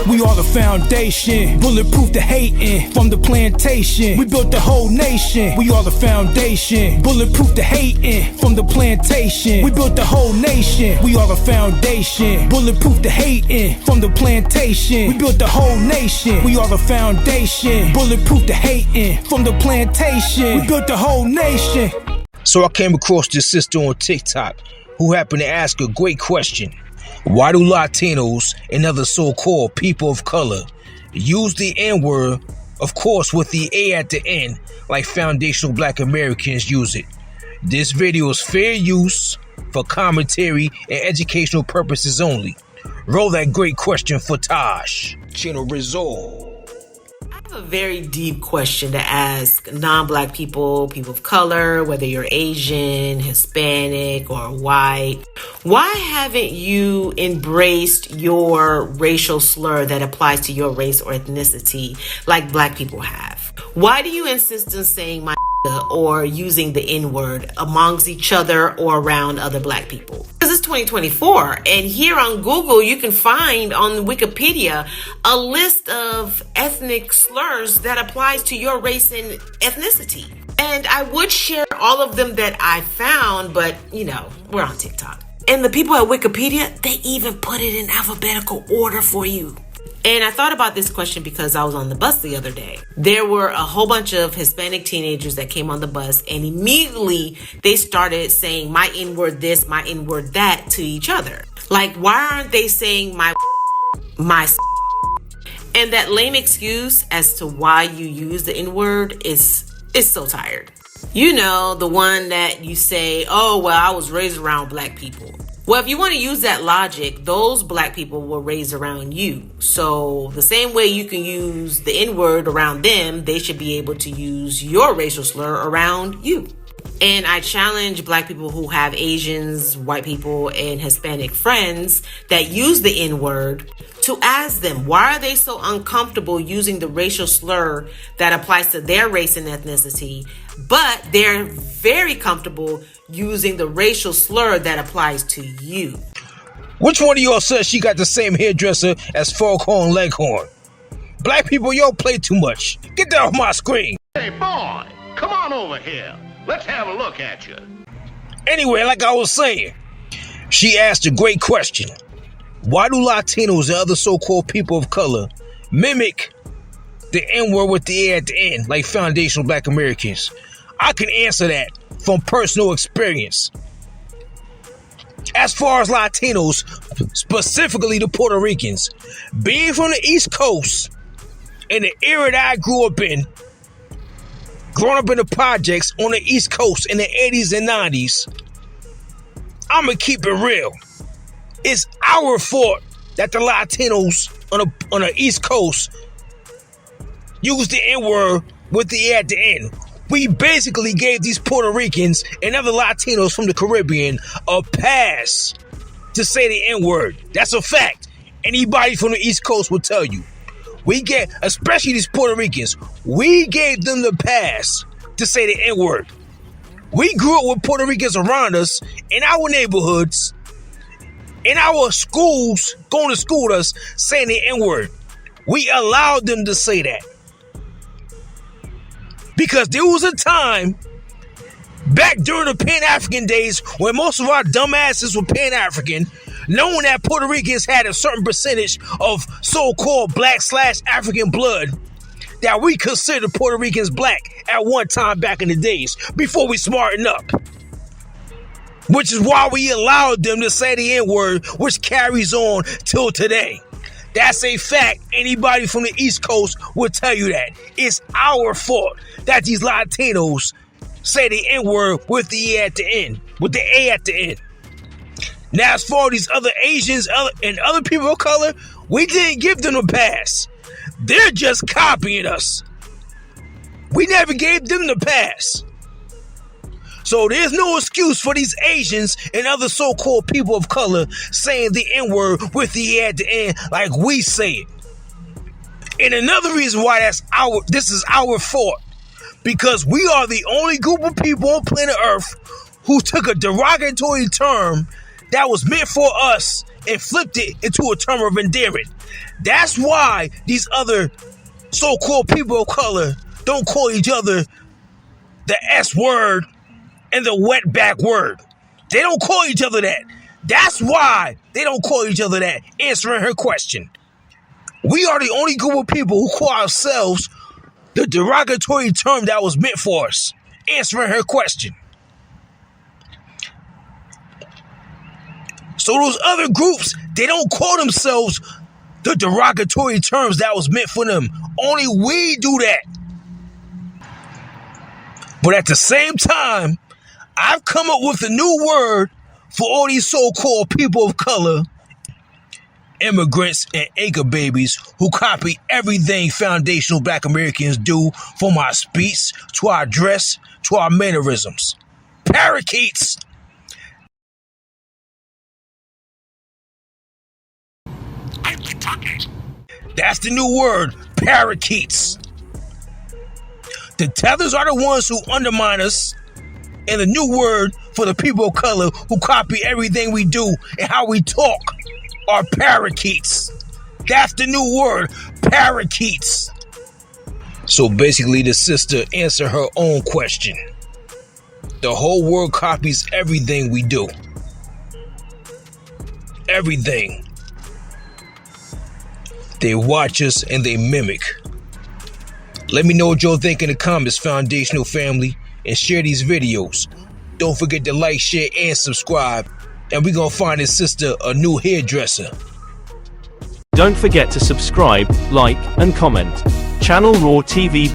We are the foundation, bulletproof the hating from the plantation. We built the whole nation. We are the foundation, bulletproof the hating from the plantation. We built the whole nation. We are the foundation, bulletproof the hating from the plantation. We built the whole nation. We are the foundation, bulletproof the hating from the plantation. We built the whole nation. So I came across this sister on TikTok who happened to ask a great question. Why do Latinos and other so-called people of color use the N-word, of course with the A at the end, like foundational Black Americans use it? This video is fair use for commentary and educational purposes only. Roll that great question for Taj. Channel Resolve. I have a very deep question to ask non-Black people, people of color, whether you're Asian, Hispanic, or white. Why haven't you embraced your racial slur that applies to your race or ethnicity like Black people have? Why do you insist on saying my or using the N-word amongst each other or around other Black people? Because it's 2024, and here on Google you can find on Wikipedia a list of ethnic slurs that applies to your race and ethnicity. And I would share all of them that I found, but we're on TikTok. And the people at Wikipedia, they even put it in alphabetical order for you. And I thought about this question because I was on the bus the other day. There were a whole bunch of Hispanic teenagers that came on the bus, and immediately they started saying my N-word this, my N-word that to each other. Like, why aren't they saying my? And that lame excuse as to why you use the N-word is so tired. The one that you say, oh, well, I was raised around Black people. Well, if you want to use that logic, those Black people were raised around you. So the same way you can use the N-word around them, they should be able to use your racial slur around you. And I challenge Black people who have Asians, white people, and Hispanic friends that use the N-word to ask them, why are they so uncomfortable using the racial slur that applies to their race and ethnicity, but they're very comfortable using the racial slur that applies to you? Which one of y'all says she got the same hairdresser as Foghorn Leghorn? Black people, y'all play too much. Get that off my screen. Hey, boy, come on over here. Let's have a look at you. Anyway, like I was saying, she asked a great question. Why do Latinos and other so-called people of color mimic the N-word with the A at the end, like foundational Black Americans? I can answer that from personal experience. As far as Latinos, specifically the Puerto Ricans, being from the East Coast, in the era that I grew up in, growing up in the projects on the East Coast in the 80s and 90s, I'm going to keep it real. It's our fault that the Latinos on the East Coast use the N-word with the A at the end. We basically gave these Puerto Ricans and other Latinos from the Caribbean a pass to say the N-word. That's a fact. Anybody from the East Coast will tell you. Especially these Puerto Ricans, we gave them the pass to say the N-word. We grew up with Puerto Ricans around us, in our neighborhoods, in our schools, going to school with us, saying the N-word. We allowed them to say that. Because there was a time back during the Pan-African days when most of our dumbasses were Pan-African, knowing that Puerto Ricans had a certain percentage of so-called Black/African blood, that we considered Puerto Ricans Black at one time back in the days, before we smartened up. Which is why we allowed them to say the N-word, which carries on till today. That's a fact. Anybody from the East Coast will tell you that. It's our fault that these Latinos say the N-word with the A at the end. With the A at the end. Now, as far as these other Asians and other people of color, we didn't give them a pass. They're just copying us. We never gave them the pass. So there's no excuse for these Asians and other so-called people of color saying the N-word with the A at the end like we say it. And another reason why this is our fault, because we are the only group of people on planet Earth who took a derogatory term that was meant for us and flipped it into a term of endearment. That's why these other so-called people of color don't call each other the S word and the wetback word. They don't call each other that. That's why they don't call each other that. Answering her question. We are the only group of people who call ourselves the derogatory term that was meant for us. Answering her question. So those other groups, they don't call themselves the derogatory terms that was meant for them. Only we do that. But at the same time, I've come up with a new word for all these so-called people of color, immigrants and acre babies who copy everything foundational Black Americans do, from our speech to our dress to our mannerisms. Parakeets. That's the new word, parakeets. The tethers are the ones who undermine us, and the new word for the people of color who copy everything we do and how we talk are parakeets. That's the new word, parakeets. So basically, the sister answered her own question. The whole world copies everything we do. Everything. They watch us and they mimic. Let me know what y'all think in the comments, Foundational family, and share these videos. Don't forget to like, share, and subscribe. And we're gonna find this sister a new hairdresser. Don't forget to subscribe, like, and comment. Channel Raw TV.